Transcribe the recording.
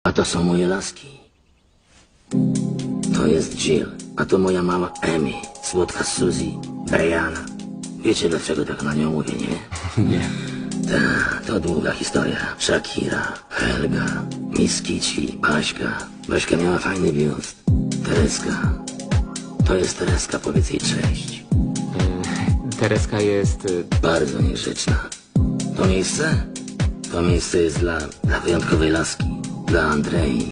A to są moje laski. To jest Jill, a to moja mała Amy, słodka Suzy, Brianna. Wiecie, dlaczego tak na nią mówię, nie? Nie. To długa historia. Shakira, Helga, Miss Kici, Baśka. Baśka miała fajny biust. Tereska. To jest Tereska, powiedz jej cześć. Tereska jest... Bardzo niegrzeczna. To miejsce? To miejsce jest dla wyjątkowej laski. Dla Andrei.